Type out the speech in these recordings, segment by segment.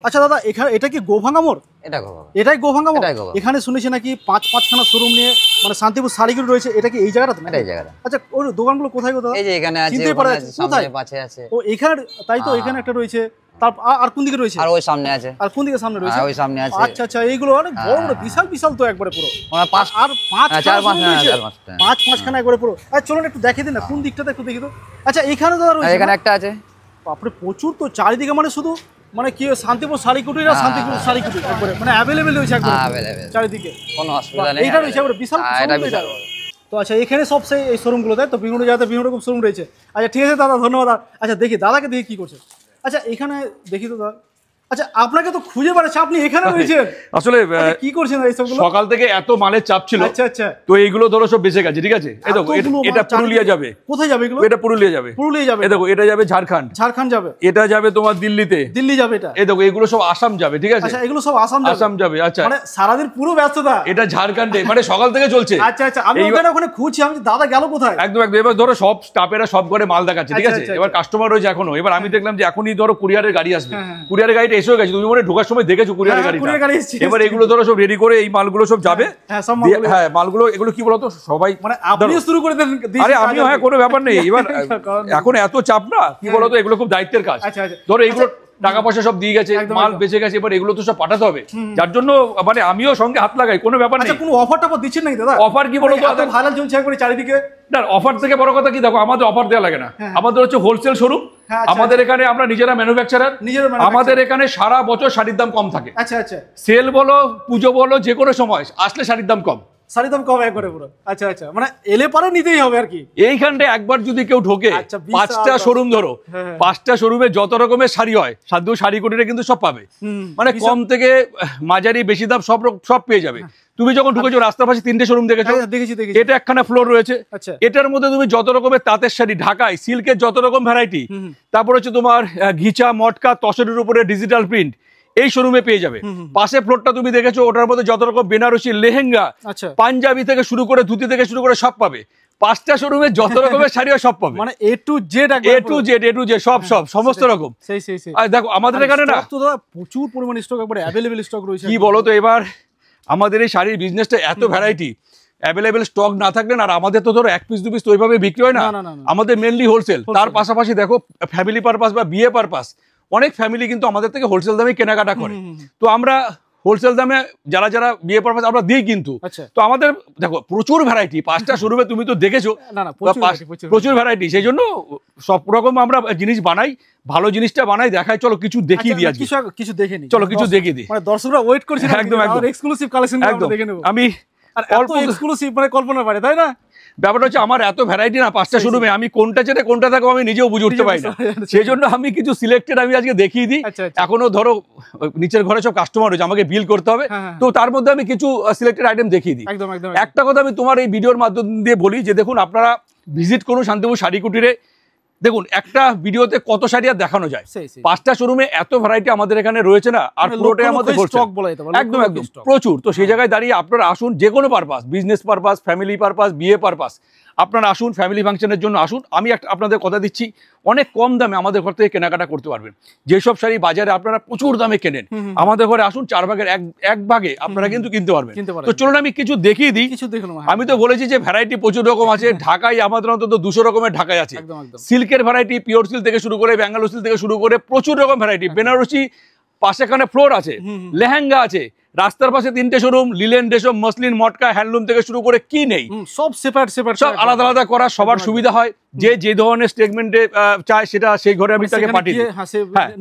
আচ্ছা দাদা, এখানে এটা কি গোভাঙ্গা মোড়? এটাই গোভাঙ্গা মোড়। এখানে শুনেছি নাকি পাঁচখানা শোরুম নিয়ে মানে শান্তিপুর শাড়িগুলো রয়েছে, এটা কি এই জায়গাটাতে? এই জায়গাটা। আচ্ছা, ওই দোকানগুলো কোথায় কোথায়? এই যে এখানে আছে, চিনতে পারা যাচ্ছে সামনে পাশে আছে। ও এখানে, তাই তো, এখানে একটা রয়েছে। তারপর আর কোন দিকে রয়েছে? আর ওই সামনে আছে। আর কোন দিকে সামনে রয়েছে? ওই সামনে আছে। আচ্ছা আচ্ছা, এইগুলো অনেক বড় বড় বিশাল বিশাল তো একবারে পুরো। আর পাঁচ পাঁচখানা একবারে পুরো। চলুন একটু দেখিয়ে দিন না কোন দিকটাতে, একটু দেখি তো। আচ্ছা, এখানে দাদা রয়েছে, এখানে একটা আছে। বাপরে প্রচুর তো চারিদিকে, মানে শুধু মানে কি শান্তিপুর শাড়ি কুটির আর শান্তিপুর শাড়ি কুটির একবারে মানে অ্যাভেলেবেল রয়েছে একবারে চারিদিকে, কোনো অসুবিধা নেই। এইটা রয়েছে একবারে বিশাল। তো আচ্ছা, এখানে সব সেই এই শোরুমগুলো, তাই তো? বিভিন্ন জায়গাতে বিভিন্ন রকম শোরুম রয়েছে। আচ্ছা ঠিক আছে দাদা, ধন্যবাদ। আচ্ছা দেখি দাদাকে, দেখি কি করছে। আচ্ছা এখানে দেখি তো দাদা। আচ্ছা, আপনাকে তো খুঁজে বেড়াচ্ছে, আপনি এখানে রয়েছেন আসলে কি করছেন এই সবগুলো? সকাল থেকে এত মালের চাপ ছিল। আচ্ছা আচ্ছা, তো এইগুলো ধরো সব বেঁচে গেছে, ঠিক আছে? এই দেখো, এটা পুরুলিয়া যাবে। কোথায় যাবে এগুলো? এটা পুরুলিয়া যাবে। পুরুলিয়া যাবে। এই দেখো, এটা যাবে ঝাড়খণ্ড। ঝাড়খণ্ড যাবে। এটা যাবে তোমার দিল্লিতে। দিল্লি যাবে এটা। এই দেখো, এগুলো সব আসাম যাবে, ঠিক আছে? আচ্ছা, এগুলো সব আসাম যাবে। আসাম যাবে। আচ্ছা, মানে সারাদিন পুরো ব্যস্ততা। এটা ঝাড়খণ্ডে, মানে সকাল থেকে চলছে। আচ্ছা আচ্ছা, আমি ওখানে খুঁজছি, আমি দাদা গেল কোথায়। একদম একদম। এবার ধরো সব স্টাফেরা সব ঘরে মাল দেখাচ্ছে, ঠিক আছে? এবার কাস্টমার রয়েছে এখনো। এবার আমি দেখলাম যে এখনই ধরো কুরিয়ারের গাড়ি আসবে। কুরিয়ারের গাড়িটা এসেও গেছে, তুমি মনে ঢোকার সময় দেখেছো কুরিয়ারের গাড়িটা। এবার এগুলো ধরো সব রেডি করে এই মালগুলো সব যাবে। হ্যাঁ, মালগুলো এগুলো কি বলতো সবাই মানে আপনি শুরু করে দেন। আরে আমিও, হ্যাঁ, কোনো ব্যাপার নেই। এবার এখন এত চাপ না, কি বলতো, এগুলো খুব দায়িত্বের কাজ। ধরো এগুলো টাকা পয়সা সব দিয়ে গেছে, মাল বেঁচে গেছে, এবার এগুলো তো সব পাঠাতে হবে। যার জন্য মানে আমিও সঙ্গে হাত লাগাই, কোনো ব্যাপার নেই। কোনো অফার টফার দিচ্ছেন নাকি দাদা? অফার কি বলতো, ভাইরাল চলছে একবারে চারিদিকে। না, অফার থেকে বড় কথা কি, দেখো আমাদের অফার দেওয়া লাগে না। আমাদের হচ্ছে হোলসেল শোরুম। আমাদের এখানে আমরা নিজেরা ম্যানুফ্যাকচারার। আমাদের এখানে সারা বছর শাড়ির দাম কম থাকে। আচ্ছা আচ্ছা, সেল বলো, পুজো বলো, যে কোনো সময় আসলে শাড়ির দাম কম। শাড়ির দাম কম একবারে পুরো। আচ্ছা আচ্ছা, মানে এলে পরে নিতেই হবে আর কি। এইখানটা একবার যদি কেউ ঢোকে, 5টা শোরুম ধরো, 5টা শোরুমে যত রকমের শাড়ি হয়, সাধু শাড়ি কুটিরে কিন্তু সব পাবে। মানে কম থেকে মাঝারি বেশি দাম সব পেয়ে যাবে। তুমি যখন ঢুকেছো, রাস্তার পাশে 3টে শোরুম দেখেছো? এটা একখানা ফ্লোর রয়েছে। এটার মধ্যে তুমি যত রকমের তাঁতের শাড়ি, ঢাকায় সিল্কের যত রকম ভ্যারাইটি, তারপর হচ্ছে তোমার ঘিচা, মটকা, তসরের উপরে ডিজিটাল প্রিন্ট, এই শোরুমে পেয়ে যাবে। পাশে ফ্লোরটা তুমি দেখেছো, ওটার মধ্যে যত রকম বেনারসি, লেহেঙ্গা, পাঞ্জাবি থেকে শুরু করে, ধুতি থেকে শুরু করে সব পাবে। 5টা শোরুমে যত রকমের শাড়ি সব পাবে, মানে এ টু জেড সব সমস্ত রকম। আর দেখো আমাদের এখানে না প্রচুর পরিমাণে স্টক, একবারে অ্যাভেলেবল স্টক রয়েছে। কি বলো তো, এবার আমাদের এই শাড়ির বিজনেসটা এত ভ্যারাইটি, অ্যাভেলেবেল স্টক না থাকলে না, আর আমাদের তো ধরো 1 পিস 2 পিস তো ওইভাবে বিক্রি হয় না। আমাদের মেনলি হোলসেল। তার পাশাপাশি দেখো ফ্যামিলি পারপাস বা বিয়ে পারপাস, অনেক ফ্যামিলি কিন্তু আমাদের থেকে হোলসেল দামে কেনাকাটা করে। তো আমরা হোলসেল দামে যারা যারা বিয়ে পারপাস আমরা দিই কিন্তু। তো আমাদের দেখো প্রচুর ভ্যারাইটি, 5টা শোরুমে তুমি তো দেখেছো, প্রচুর ভ্যারাইটি। সেই জন্য সব রকম আমরা জিনিস বানাই, ভালো জিনিসটা বানাই, দেখাই। চলো কিছু দেখিয়ে দিই, কিছু দেখে নি। চলো কিছু দেখিয়ে দিই, মানে দর্শকরা ওয়েট করছে। একদম একদম এক্সক্লুসিভ কালেকশন দেখে নেব আমি। আর অল্প এক্সক্লুসিভ মানে কল্পনার বাইরে, তাই না? ব্যাপারটা হচ্ছে আমার এত ভ্যারাইটি না, 5টা শোরুমে আমি কোনটা ছেড়ে কোনটা থাকবো আমি নিজেও বুঝে উঠতে পারি না। সেই জন্য আমি কিছু সিলেক্টেড আমি আজকে দেখিয়ে দিই। এখনো ধরো নিচের ঘরে সব কাস্টমার রয়েছে, আমাকে বিল করতে হবে, তো তার মধ্যে আমি কিছু সিলেক্টেড আইটেম দেখিয়ে দিই। একটা কথা আমি তোমার এই ভিডিওর মাধ্যম দিয়ে বলি যে দেখুন, আপনারা ভিজিট করুন শান্তিপুর শাড়ি কুটিরে। দেখুন একটা ভিডিওতে কত শাড়ি আর দেখানো যায়। 5টা শোরুমে এত ভ্যারাইটি আমাদের এখানে রয়েছে না, আর পুরোটাই আমাদের একদম একদম প্রচুর। তো সেই জায়গায় দাঁড়িয়ে আপনারা আসুন, যে কোনো purpose, business purpose, family purpose, বিয়ে পারপাস, আপনারা আসুন, ফ্যামিলি ফাংশনের জন্য আসুন। আমি আপনাদের কথা দিচ্ছি, অনেক কম দামে আমাদের ঘর থেকে কেনাকাটা করতে পারবেন। যেসব শাড়ি বাজারে আপনারা প্রচুর দামে কেনেন, আমাদের ঘরে আসুন, 4 ভাগের এক ভাগে আপনারা কিন্তু কিনতে পারবেন। তো চলুন আমি কিছু দেখিয়ে দিই। আমি তো বলেছি যে ভ্যারাইটি প্রচুর রকম আছে। ঢাকায় আমাদের অন্তত 200 রকমের ঢাকায় আছে। সিল্কের ভ্যারাইটি, পিওর সিল্ক থেকে শুরু করে, ব্যাঙ্গালোর সিল্ক থেকে শুরু করে প্রচুর রকম ভ্যারাইটি। বেনারসি, পাশে এখানে ফ্লোর আছে, লেহেঙ্গা আছে, রাস্তার পাশে 3টে শোরুম, লিলেন, রেশম, মসলিন, মটকা, হ্যান্ডলুম থেকে শুরু করে কি নেই, সব সেপারেট সব আলাদা আলাদা করা, সবার সুবিধা হয়। যে ধরনের স্টেটমেন্টে চায় সেটা সেই ঘরে আমি তাকে পাঠিয়ে দিই,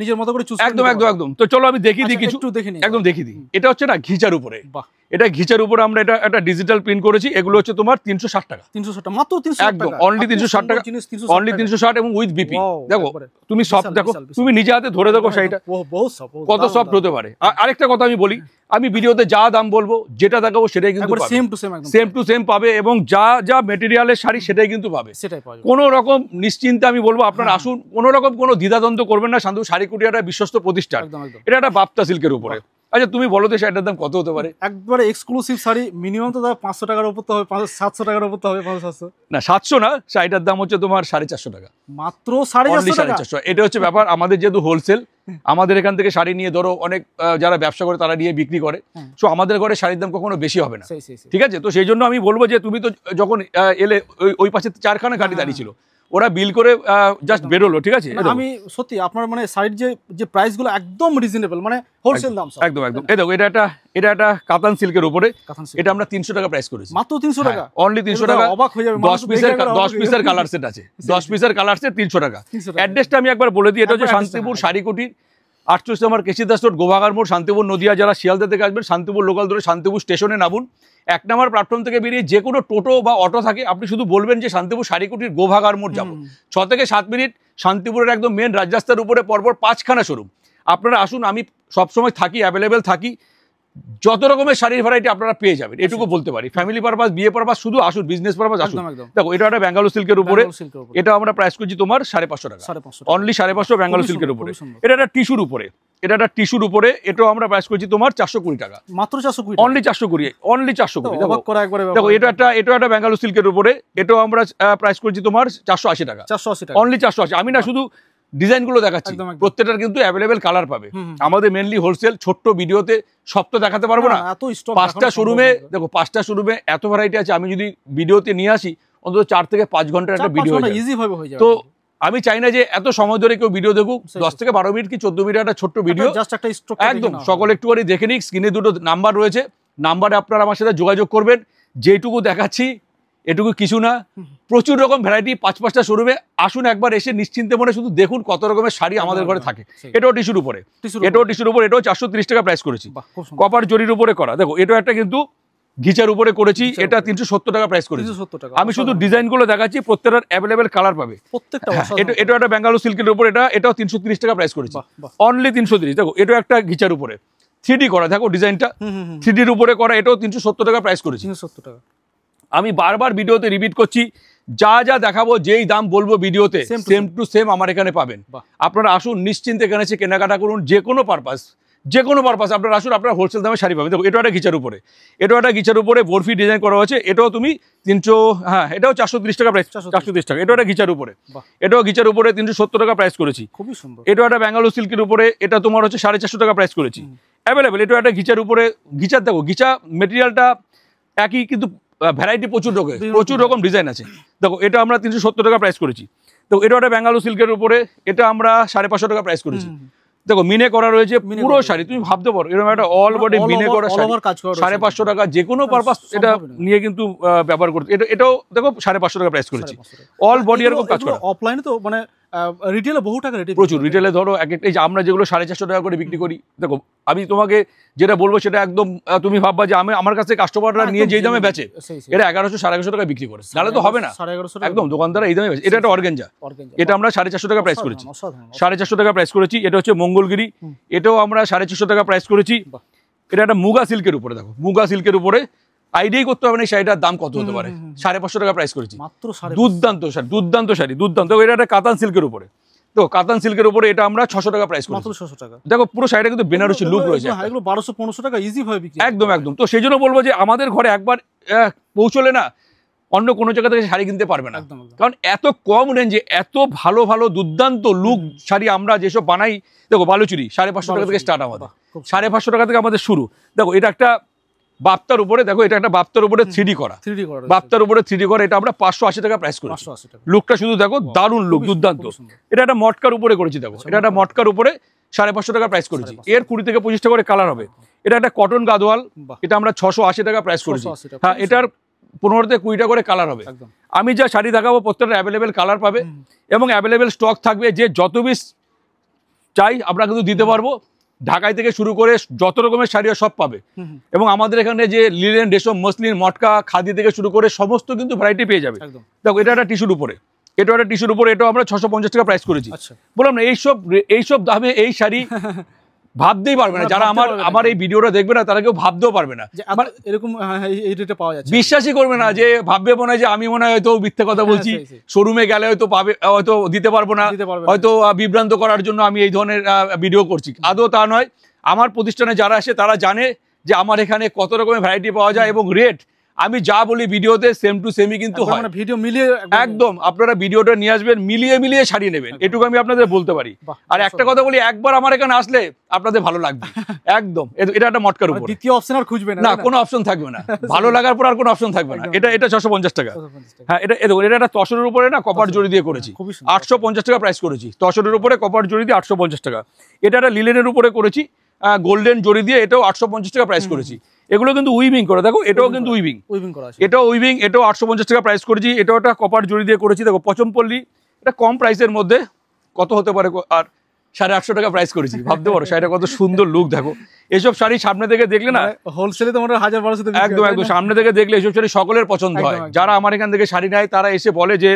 নিজের মতো করে চুজ। একদম একদম একদম। তো চলো আমি দেখিয়ে দিই কিছু, একদম দেখিয়ে দিই। এটা হচ্ছে না ঘিচার উপরে, এটা ঘিচার উপরে আমরা এটা একটা ডিজিটাল প্রিন্ট করেছি। এগুলো হচ্ছে তোমার 360 টাকা। 360 মাত্র 360 টাকা, একদম অনলি 360 টাকা, অনলি 360 এবং উইথ বিপি। দেখো তুমি সব দেখো, তুমি নিজে হাতে ধরে দেখো শাড়িটা কত সফট হতে পারে। আরেকটা কথা আমি বলি, আমি ভিডিওতে যা দাম বলবো, যেটা দেখাবো সেটাই কিন্তু সেম টু সেম পাবে, এবং যা যা মেটেরিয়ালের শাড়ি সেটাই কিন্তু পাবে। কোনো রকম নিশ্চিন্তে আমি বলবো আপনারা আসুন, কোনো রকম কোনো দ্বিধাদ্বন্দ্ব করবেন না। শান্তিপুর শাড়ি কুটির একটা বিশ্বস্ত প্রতিষ্ঠান, এটা একটা বাপ্তা সিল্কের উপরে। আচ্ছা তুমি বলো তো শাড়িটার দাম কত হতে পারে? একবারে এক্সক্লুসিভ শাড়ি মিনিমাম তো 500 টাকার উপর তো হবে, 700 টাকার উপর তো হবে, 500-700 না 700 না, শাড়িটার দাম হচ্ছে তোমার 450 টাকা, মাত্র 450 টাকা। 450। এটা হচ্ছে ব্যাপার, আমাদের যেহেতু হোলসেল, আমাদের এখান থেকে শাড়ি নিয়ে ধরো অনেক যারা ব্যবসা করে তারা নিয়ে বিক্রি করে, সো আমাদের ঘরে শাড়ির দাম কখনো বেশি হবে না, ঠিক আছে? তো সেই জন্য আমি বলবো যে তুমি তো যখন এলে ওই পাশে 4খানা গাড়ি দাঁড়িয়ে ছিল, ওরা বিল করে জাস্ট বেরোলো, ঠিক আছে? আমি সত্যি আপনার মানে শাড়ির যে প্রাইস গুলো একদম রিজনেবল, মানে হোলসেল দাম সব একদম একদম। এই দেখো এটা একটা কাতান সিল্কের উপরে, এটা আমরা 300 টাকা প্রাইস করেছি, মাত্র 300 টাকা, অনলি 300 টাকা। অবাক হয়ে যাবে, 10 পিসের কালার সেট আছে, 10 পিসের কালার সেট 300 টাকা। অ্যাড্রেসটা আমি একবার বলে দিই, এটা হচ্ছে শান্তিপুর শাড়িকুটির 48 নম্বর কেশিদাস রোড, গোভাগার মোড়, শান্তিপুর নদিয়া। যারা শিয়ালদা থেকে আসবেন শান্তিপুর লোকাল ধরে শান্তিপুর স্টেশনে নামুন, 1 নম্বর প্ল্যাটফর্ম থেকে বেরিয়ে যে কোনো টোটো বা অটো থাকে, আপনি শুধু বলবেন যে শান্তিপুর শাড়িকুটির গোভাগার মোড় যাবো, 6 থেকে 7 মিনিট, শান্তিপুরের একদম মেন রাজরাস্তার উপরে পরপর 5খানা শোরুম। আপনারা আসুন, আমি সবসময় থাকি, অ্যাভেলেবেল থাকি, যত রকমের শাড়ির ভ্যারাইটি আপনারা পেয়ে যাবেন, এটুকু বলতে পারি। ফ্যামিলি পারপাস, বিয়ে পারপাস, শুধু আসুন, বিজনেস পারপাস আসুন। দেখো এটা একটা ব্যাঙ্গালোর সিল্কের উপরে, এটা আমরা প্রাইস করছি তোমার 550 টাকা, অনলি 550 ব্যাঙ্গালোর সিল্কের উপরে। এটা একটা টিস্যুর উপরে, এটাও আমরা প্রাইস করছি তোমার 420 টাকা, মাত্র 420, অনলি 420। দেখো এটা একটা ব্যাঙ্গালোর সিল্কের উপরে, এটাও আমরা প্রাইস করছি তোমার 480 টাকা, অনলি 480। আমি না শুধু ডিজাইন গুলো দেখাচ্ছি, প্রত্যেকটার কিন্তু অ্যাভেলেবেল কালার পাবে। আমাদের মেনলি হোলসেল, ছোট্ট ভিডিওতে সব তো দেখাতে পারবো না। 5টা শোরুমে দেখো, 5টা শোরুমে এত ভ্যারাইটি আছে, আমি যদি ভিডিওতে নিয়ে আসি অন্তত 4 থেকে 5 ঘন্টার একটা ভিডিও হয়ে যাবে। তো আমি চাই না যে এত সময় ধরে কেউ ভিডিও দেখুক, 10 থেকে 12 মিনিট কি 14 মিনিট একটা ছোট্ট ভিডিও, একদম সকলে একটুখানি দেখে নিক। স্ক্রিনে দুটো নাম্বার রয়েছে, নাম্বারে আপনারা আমার সাথে যোগাযোগ করবেন। যেটুকু দেখাচ্ছি এটুকু কিছু না, প্রচুর রকম ভ্যারাইটি, 5-5টা শোরুমে আসুন, একবার এসে নিশ্চিন্তে মনে শুধু দেখুন কত রকমের শাড়ি আমাদের ঘরে থাকে। এটাও টিস্যুর উপরে, এটাও 430 টাকা প্রাইস করেছি, কপার জরির উপরে করা। দেখো এটাও একটা কিন্তু ঘিচার উপরে করেছি, এটা 370 টাকা প্রাইস করেছি। আমি শুধু ডিজাইন গুলো দেখাচ্ছি, প্রত্যেকটার অ্যাভেলেবেল কালার পাবে। এটা একটা ব্যাঙ্গালোর সিল্কের উপরে, এটাও 330 টাকা প্রাইস করেছি, অনলি 330। দেখো এটাও একটা ঘিচার উপরে 3D করা, দেখো ডিজাইনটা 3Dর উপরে করা, এটাও 370 টাকা প্রাইস করেছি। আমি বারবার ভিডিওতে রিপিট করছি, যা যা দেখাবো, যেই দাম বলবো ভিডিওতে, সেম টু সেম আমার এখানে পাবেন। আপনারা আসুন, নিশ্চিন্তে এখানে এসে কেনাকাটা করুন, যে কোনো পারপাস আপনারা আসুন, আপনারা হোলসেল দামে শাড়ি পাবেন। দেখো এটা একটা ঘিচার উপরে বরফি ডিজাইন করা হয়েছে, এটাও তুমি 300, হ্যাঁ এটাও 430 টাকা প্রাইস, 430 টাকা। এটাও একটা ঘিচার উপরে, 370 টাকা প্রাইস করেছি, খুবই সুন্দর। এটাও একটা ব্যাঙ্গালোর সিল্কের উপরে, এটা তোমার হচ্ছে 450 টাকা প্রাইস করেছি, অ্যাভেলেবেল। এটাও একটা ঘিচার উপরে, দেখো ঘিচা মেটেরিয়ালটা একই, কিন্তু ভ্যারাইটি প্রচুর রকম ডিজাইন আছে। দেখো এটা আমরা 370 টাকা প্রাইস করেছি। দেখো এটা একটা ব্যাঙ্গালোর সিল্কের উপরে, এটা আমরা 550 টাকা প্রাইস করেছি। দেখো মিনে করা রয়েছে পুরো শাড়ি, তুমি ভাবতে পারো এরকম একটা অল বডি মিনে করা শাড়ি 550 টাকা, যে কোনো পারপাস এটা নিয়ে কিন্তু ব্যবহার করতে। এটাও দেখো 550 টাকা প্রাইস করেছি, অল বডি এরকম কাজ করা। অফলাইনে তো মানে রিটেলে বহু টাকা রেট, প্রচুর রিটেলে ধরো এক একটা, এই যে আমরা যেগুলো 450 টাকা করে বিক্রি করি, দেখো আমি তোমাকে যেটা বলবো সেটা একদম তুমি ভাববা যে আমার কাছে কাস্টমাররা নিয়ে যেই দামে বেচে, এটা 1100 1150 টাকা বিক্রি করে, তাহলে তো হবে না, একদম দোকানদার এই দামে বেচে। এটা একটা অর্গানজা, এটা আমরা 450 টাকা প্রাইস করেছি, 450 টাকা প্রাইস করেছি। এটা হচ্ছে মঙ্গলগিরি, এটাও আমরা 450 টাকা প্রাইস করেছি। এটা একটা মুগা সিল্কের উপরে, দেখো মুগা সিল্কের উপরে আইডিয়াই করতে হবে না এই শাড়িটার দাম কত হতে পারে, 550 টাকা প্রাইস করেছি, দুর্দান্ত শাড়ি, দুর্দান্ত। এটা একটা কাতান সিল্কের উপরে, তো কাতান সিল্কের উপরে এটা আমরা 600 টাকা প্রাইস করেছি, 600 টাকা। দেখো পুরো শাড়িটা কিন্তু বেনারসি লুক রয়েছে, এগুলো 1200-1500 টাকা ইজি ভাবে বিক্রি, একদম। তো সেই জন্য বলবো যে আমাদের ঘরে একবার পৌঁছলে না, অন্য কোনো জায়গা থেকে শাড়ি কিনতে পারবে না, কারণ এত কম রেঞ্জে এত ভালো ভালো দুর্দান্ত লুক শাড়ি আমরা যেসব বানাই। দেখো বালুচুরি 550 টাকা থেকে স্টার্ট, আমাদের 550 টাকা থেকে আমাদের শুরু। দেখো এটা একটা বাপ্তার উপরে, দেখো এটা একটা বাপ্তার উপরে 3D করা, বাপ্তার উপরে 3D করা, এটা আমরা 580 টাকা প্রাইস করেছি। লুকটা শুধু দেখো, দারুণ লুক, দুর্দান্ত। এটা একটা মটকার উপরে করেছি, দেখো এটা একটা মটকার উপরে 550 টাকা প্রাইস করেছি, এর 20 থেকে 25 টাকা করে কালার হবে। এটা একটা কটন গাদোয়াল, এটা আমরা 680 টাকা প্রাইস করেছি, হ্যাঁ এটার 15 থেকে 20 টাকা করে কালার হবে। আমি যা শাড়ি দেখাবো প্রত্যেকটা অ্যাভেলেবেল কালার পাবে এবং অ্যাভেলেবেল স্টক থাকবে, যে যত পিস চাই আমরা কিন্তু দিতে পারবো। ঢাকায় থেকে শুরু করে যত রকমের শাড়ি সব পাবে, এবং আমাদের এখানে যে লিলেন, রেশম, মসলিন, মটকা, খাদি থেকে শুরু করে সমস্ত কিন্তু ভ্যারাইটি পেয়ে যাবে। দেখো এটা একটা টিস্যুর উপরে, এটাও আমরা 650 টাকা প্রাইস করেছি। বললাম না এইসব দামে এই শাড়ি ভাবতেই পারবে না, যারা আমার এই ভিডিওটা দেখবে না তারা কেউ ভাবতেও পারবে না, এরকম এই রেটে পাওয়া যাচ্ছে, বিশ্বাসই করবে না, যে ভাববে মনে হয় যে আমি মনে হয় হয়তো মিথ্যে কথা বলছি, শোরুমে গেলে হয়তো পাবে, হয়তো দিতে পারবো না, হয়তো বিভ্রান্ত করার জন্য আমি এই ধরনের ভিডিও করছি। আদৌ তা নয়, আমার প্রতিষ্ঠানে যারা আসে তারা জানে যে আমার এখানে কত রকমের ভ্যারাইটি পাওয়া যায় এবং রেট আমি যা বলি ভিডিওতে সেম টু সেমই কিন্তু হয়, ভিডিও মিলিয়ে একদম আপনারা ভিডিওটা নিয়ে আসবেন, মিলিয়ে শাড়ি নেবেন, এটুকু আমি আপনাদের বলতে পারি। আর একটা কথা বলি, একবার আমার এখানে আসলে আপনাদের ভালো লাগবে একদম, এটা একটা মটকার উপর, দ্বিতীয় অপশন আর খুঁজবে না, কোনো অপশন থাকবে না, ভালো লাগার পর আর কোনো অপশন থাকবে না। এটা 650 টাকা। হ্যাঁ, এটা একটা তসরের উপরে না কপার জড়ি দিয়ে করেছি, 850 টাকা প্রাইস করেছি। তসরের উপরে কপার জড়ি দিয়ে 850 টাকা। এটা একটা লিলেনের উপরে করেছি গোল্ডেন জড়ি দিয়ে, এটাও 850 টাকা প্রাইস করেছি। এগুলো কিন্তু উইভিং করে, দেখো এটাও কিন্তু উইভিং করা আছে, এটাও উইভিং, এটাও 850 টাকা প্রাইস করেছি। এটাও একটা কপার জড়ি দিয়ে করেছি। দেখো পচমপল্লী, এটা কম প্রাইসের মধ্যে কত হতে পারে, আর 850 টাকা প্রাইস করেছি। ভাবতে পারো শাড়িটা কত সুন্দর লুক। দেখো এইসব শাড়ি সামনে থেকে দেখলে না, হোলসেলে তোমার 1000-1200 একদম সামনে থেকে দেখলে এইসব শাড়ি সকলের পছন্দ হয়। যারা আমার এখান থেকে শাড়ি নেয় তারা এসে বলে যে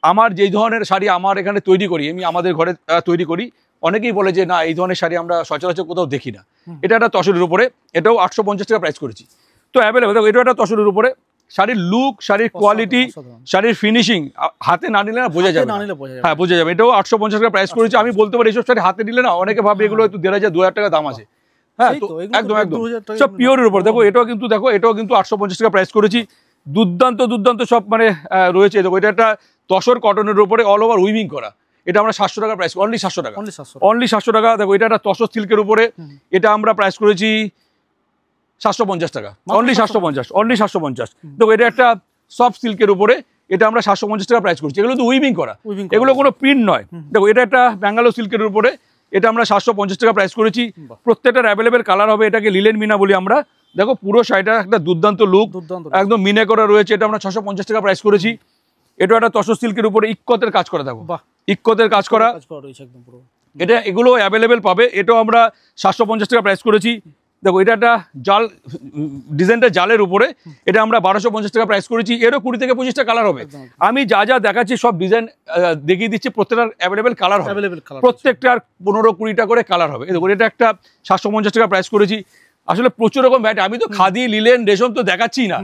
আমার যেই ধরনের শাড়ি আমার এখানে তৈরি করি, আমি আমাদের ঘরে তৈরি করি, অনেকেই বলে যে না এই ধরনের শাড়ি আমরা সচরাচর কোথাও দেখি না। এটা একটা তসরের উপরে, এটাও 850 টাকা প্রাইস করেছি। তো অ্যাভেলেবল। দেখো এটা একটা তসরের উপরে, শাড়ির লুক, শাড়ির কোয়ালিটি, শাড়ির ফিনিশিং হাতে না নিলে না বোঝা যাবে, হ্যাঁ বোঝা যাবে। এটাও 850 টাকা প্রাইস করেছি। আমি বলতে পারি এইসব শাড়ি হাতে নিলে না অনেকে ভাবে এগুলো হয়তো 1500-2000 টাকা দাম আছে। হ্যাঁ, তো একদম সব পিওরের উপর। দেখো এটাও কিন্তু 850 টাকা প্রাইস করেছি। দুর্দান্ত সব মানে রয়েছে। দেখো এটা একটা তসর কটনের উপরে অল ওভার উইভিং করা, এটা আমরা 700 টাকা প্রাইস, অনলি 700 টাকা, অনলি 700 টাকা। দেখো এটা একটা তসর সিল্কের উপরে, এটা আমরা প্রাইস করেছি 750 টাকা, অনলি 750। দেখো এটা একটা সফট সিল্কের উপরে, এটা আমরা 750 টাকা প্রাইস করছি। এগুলো তো উইভিং করা, এগুলো কোনো প্রিন্ট নয়। দেখো এটা একটা ব্যাঙ্গালোর সিল্কের উপরে, এটা আমরা 750 টাকা প্রাইস করেছি। প্রত্যেকটার অ্যাভেলেবেল কালার হবে। এটাকে লিলেন মিনা বলি আমরা। দেখো পুরো শাড়িটা একটা দুর্দান্ত লুক, একদম মিনে করা রয়েছে। এটা আমরা 650 টাকা প্রাইস করেছি। এটা একটা তসর সিল্কের উপরে ইক্কতের কাজ করা, দেখো ইক্কতের কাজ করা, এটা এগুলো অ্যাভেলেবেল পাবে। এটাও আমরা 750 টাকা প্রাইস করেছি। দেখো এটা একটা জাল ডিজাইনটা জালের উপরে, এটা আমরা 1250 টাকা প্রাইস করেছি। এরও 20 থেকে 25টা কালার হবে। আমি যা দেখাচ্ছি সব ডিজাইন দেখিয়ে দিচ্ছি, প্রত্যেকটার অ্যাভেলেবেল কালার হবে, প্রত্যেকটার 15-20টা করে কালার হবে। দেখো এটা একটা 750 টাকা প্রাইস করেছি। আসলে প্রচুর রকম ভ্যারাইটি, আমি তো খাদি, লিলেন, রেশম তো দেখাচ্ছি না,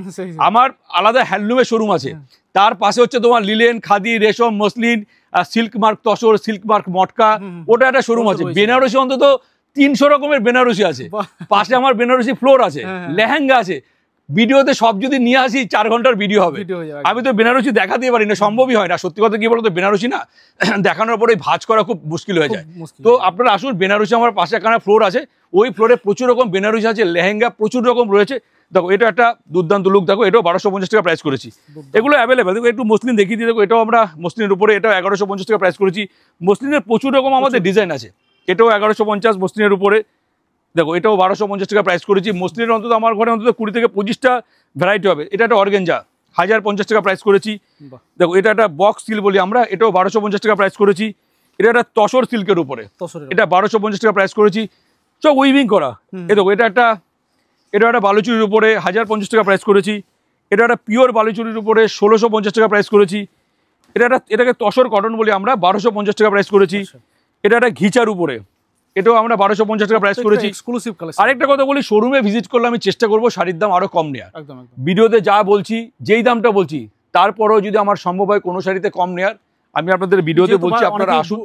আমার আলাদা হ্যান্ডলুমের শোরুম আছে, তার পাশে হচ্ছে তোমার লিলেন, খাদি, রেশম, muslin, silk mark tussar, silk mark matka, ওটা একটা শোরুম আছে। বেনারসি অন্তত 300 রকমের বেনারসি আছে, পাশে আমার বেনারসি ফ্লোর আছে, লেহেঙ্গা আছে। ভিডিওতে সব যদি নিয়ে আসি 4 ঘন্টার ভিডিও হবে। আমি তো বেনারসি দেখাতেই পারি না, সম্ভবই হয় না। সত্যি কথা কি বলতো, বেনারসি না দেখানোর পরে ভাঁজ করা খুব মুশকিল হয়ে যায়। তো আপনারা আসুন, বেনারসি আমার পাশে একটা ফ্লোর আছে, ওই ফ্লোরে প্রচুর রকম বেনারসি আছে, লেহেঙ্গা প্রচুর রকম রয়েছে। দেখো এটা একটা দুর্দান্ত লুক। দেখো এটাও 1250 টাকা প্রাইস করেছি। এগুলো অ্যাভেলেবেল। দেখো একটু মসলিন দেখিয়ে দিই। দেখো এটাও আমরা মসলিনের উপরে, এটাও 1150 টাকা প্রাইস করেছি। মসলিনের প্রচুর রকম আমাদের ডিজাইন আছে। এটাও 1150 মসলিনের উপরে। দেখো এটাও 1250 টাকা প্রাইস করেছি। মসলিনের অন্তত আমার ঘরে অন্তত 20 থেকে 25টা ভ্যারাইটি হবে। এটা একটা অর্গেঞ্জা, 1050 টাকা প্রাইস করেছি। দেখো এটা একটা বক্স সিল্ক বলি আমরা, এটাও 1250 টাকা প্রাইস করেছি। এটা একটা তসর সিল্কের উপরে, এটা 1250 টাকা প্রাইস করেছি। সব উইভিং করা। এ দেখো এটা একটা বালুচুরির উপরে 1050 টাকা প্রাইস করেছি। এটা একটা পিওর বালুচুরির উপরে 1650 টাকা প্রাইস করেছি। এটাকে তসর কটন বলি আমরা, 1250 টাকা প্রাইস করেছি। এটা একটা ঘিচার উপরে, এটাও আমরা 1250 টাকা প্রাইস করেছি। আরেকটা কথা বলি, শোরুমে ভিজিট করলে আমি চেষ্টা করবো শাড়ির দাম আরো কম নেওয়ার। ভিডিওতে যা বলছি, যেই দামটা বলছি, তারপরেও যদি আমার সম্ভব হয় কোনো শাড়িতে কম নেওয়ার, আমি আপনাদের ভিডিওতে বলছি আপনারা আসুন,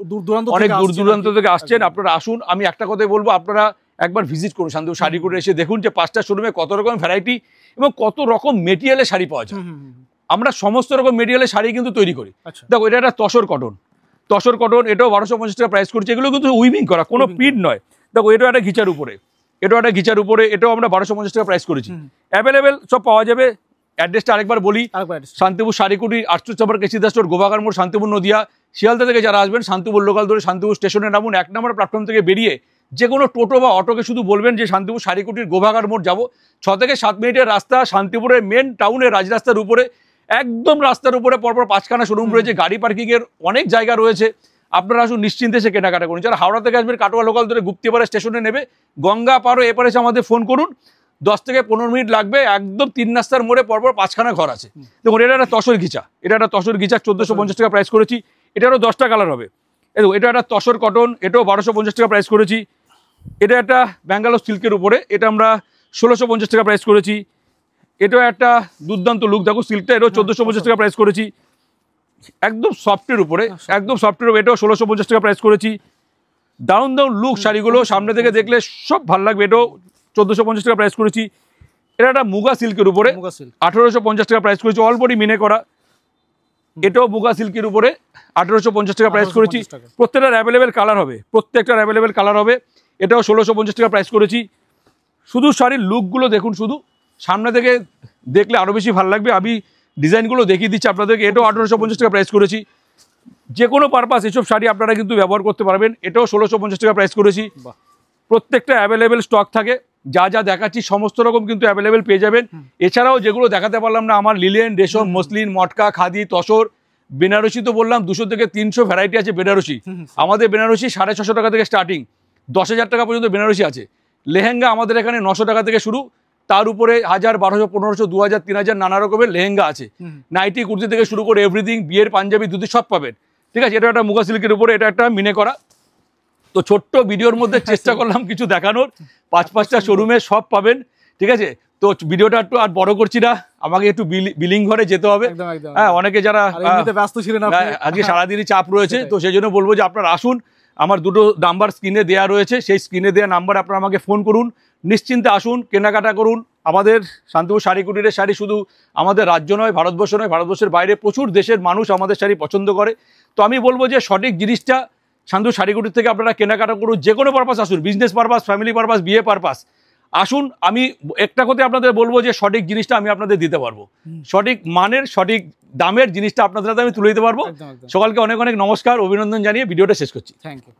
অনেক দূর দূরান্ত থেকে আসছেন, আপনারা আসুন। আমি একটা কথাই বলবো, আপনারা একবার ভিজিট করুন শান্তিপুর শাড়ি কোর্টে, এসে দেখুন যে 5টা শোরুমে কত রকম ভ্যারাইটি এবং কত রকম মেটেরিয়ালের শাড়ি পাওয়া যায়। আমরা সমস্ত রকম মেটেরিয়ালের শাড়ি কিন্তু তৈরি করি। দেখো এটা একটা তসর কটন, এটাও 1250 টাকা প্রাইস করছে। এগুলো কিন্তু উইভিং করা, কোনো প্রিন্ট নয়। দেখো এটাও একটা ঘিচার উপরে, এটাও আমরা 1250 টাকা প্রাইস করেছি। অ্যাভেলেবেল সব পাওয়া যাবে। অ্যাড্রেসটা আরেকবার বলি, শান্তিপুর শাড়িকুটি, 8 নম্বর কেসিদাস রোড, গোবাগার মোড়, শান্তিপুর নদিয়া। শিয়ালদা থেকে যারা আসবেন, শান্তিপুর লোকাল ধরে শান্তিপুর স্টেশনে নামুন। 1 নম্বর প্ল্যাটফর্ম থেকে বেরিয়ে যে কোনো টোটো বা অটোকে শুধু বলবেন যে শান্তিপুর শাড়িকুটির গোবাগার মোড় যাবো। 6 থেকে 7 মিনিটের রাস্তা, শান্তিপুরের মেন টাউনের রাজরাস্তার উপরে, একদম রাস্তার উপরে পরপর 5খানা শোরুম রয়েছে। গাড়ি পার্কিংয়ের অনেক জায়গা রয়েছে। আপনারা আসুন, নিশ্চিন্তে সে কেনাকাটা করুন। যারা হাওড়া থেকে আসবেন, কাটোয়া লোকাল ধরে গুপ্তিপাড়া স্টেশনে নেবে, গঙ্গা পারো এপারে এসে আমাদের ফোন করুন, 10 থেকে 15 মিনিট লাগবে। একদম 3 রাস্তার মোড়ে পরপর 5খানা ঘর আছে। দেখুন এটা একটা তসর ঘিচা, 1450 টাকা প্রাইস করেছি। এটারও 10টা কালার হবে। এটা একটা তসর কটন, এটাও 1250 টাকা প্রাইস করেছি। এটা একটা ব্যাঙ্গালোর সিল্কের উপরে, এটা আমরা 1650 টাকা প্রাইস করেছি। এটাও একটা দুর্দান্ত লুক। দেখো সিল্কটা, এটাও 1450 টাকা প্রাইস করেছি। একদম সফটের উপরে, এটাও 1650 টাকা প্রাইস করেছি। দারুণ দারুণ লুক শাড়িগুলো, সামনে থেকে দেখলে সব ভালো লাগবে। এটাও 1450 টাকা প্রাইস করেছি। এটা একটা মুগা সিল্কের উপরে 1850 টাকা প্রাইস করেছি, অল বডি মিনে করা। এটাও মুগা সিল্কের উপরে 1850 টাকা প্রাইস করেছি। প্রত্যেকটার অ্যাভেলেবেল কালার হবে, প্রত্যেকটার অ্যাভেলেবেল কালার হবে। এটাও 1650 টাকা প্রাইস করেছি। শুধু শাড়ির লুকগুলো দেখুন, শুধু সামনে থেকে দেখলে আরও বেশি ভালো লাগবে। আমি ডিজাইনগুলো দেখিয়ে দিচ্ছি আপনাদেরকে। এটাও 1850 টাকা প্রাইস করেছি। যে কোনো পারপাস এসব শাড়ি আপনারা কিন্তু ব্যবহার করতে পারবেন। এটাও 1650 টাকা প্রাইস করেছি। প্রত্যেকটা অ্যাভেলেবেল স্টক থাকে, যা যা দেখাচ্ছি সমস্ত রকম কিন্তু অ্যাভেলেবেল পেয়ে যাবেন। এছাড়াও যেগুলো দেখাতে পারলাম না, আমার লিলেন, রেশম, মসলিন, মটকা, খাদি, তসর, বেনারসি তো বললাম 200 থেকে 300 ভ্যারাইটি আছে বেনারসি। আমাদের বেনারসি 650 টাকা থেকে স্টার্টিং, 10,000 টাকা পর্যন্ত বেনারসি আছে। লেহেঙ্গা আমাদের এখানে 900 টাকা থেকে শুরু, তার উপরে 1000, 1200, 1500, 2000, 3000 নানা রকমের লেহেঙ্গা আছে। নাইটি, কুর্তি থেকে শুরু করে এভরিথিং, বিয়ের পাঞ্জাবি, ধুতি সব পাবেন। ঠিক আছে, এটা একটা মুগা সিল্কের উপরে, এটা একটা মিনে করা। তো ছোট্ট ভিডিওর মধ্যে চেষ্টা করলাম কিছু দেখানোর। 5-5টা শোরুমে সব পাবেন। ঠিক আছে, তো ভিডিওটা একটু আর বড় করছি না, আমাকে একটু বিলিং ঘরে যেতে হবে। হ্যাঁ, অনেকে যারা ব্যস্ত ছিলেন আজকে সারাদিনই চাপ রয়েছে, তো সেই জন্য বলবো যে আপনারা আসুন। আমার দুটো নাম্বার স্ক্রিনে দেওয়া রয়েছে, সেই স্ক্রিনে দেওয়া নাম্বার আপনারা আমাকে ফোন করুন, নিশ্চিন্তে আসুন, কেনাকাটা করুন। আমাদের শান্তিপুর শাড়ি কুটিরের শাড়ি শুধু আমাদের রাজ্য নয়, ভারতবর্ষ নয়, ভারতবর্ষের বাইরে প্রচুর দেশের মানুষ আমাদের শাড়ি পছন্দ করে। তো আমি বলবো যে সঠিক জিনিসটা শান্তিপুর শাড়ি কুটির থেকে আপনারা কেনাকাটা করুন। যে কোনো পারপাস আসুন, বিজনেস পারপাস, ফ্যামিলি পারপাস, বিয়ে পারপাস আসুন। আমি একটা কথা আপনাদের বলবো যে সঠিক জিনিসটা আমি আপনাদের দিতে পারবো, সঠিক মানের, সঠিক দামের জিনিসটা আপনাদের হাতে আমি তুলে দিতে পারবো। সকালকে অনেক অনেক নমস্কার, অভিনন্দন জানিয়ে ভিডিওটা শেষ করছি। Thank you.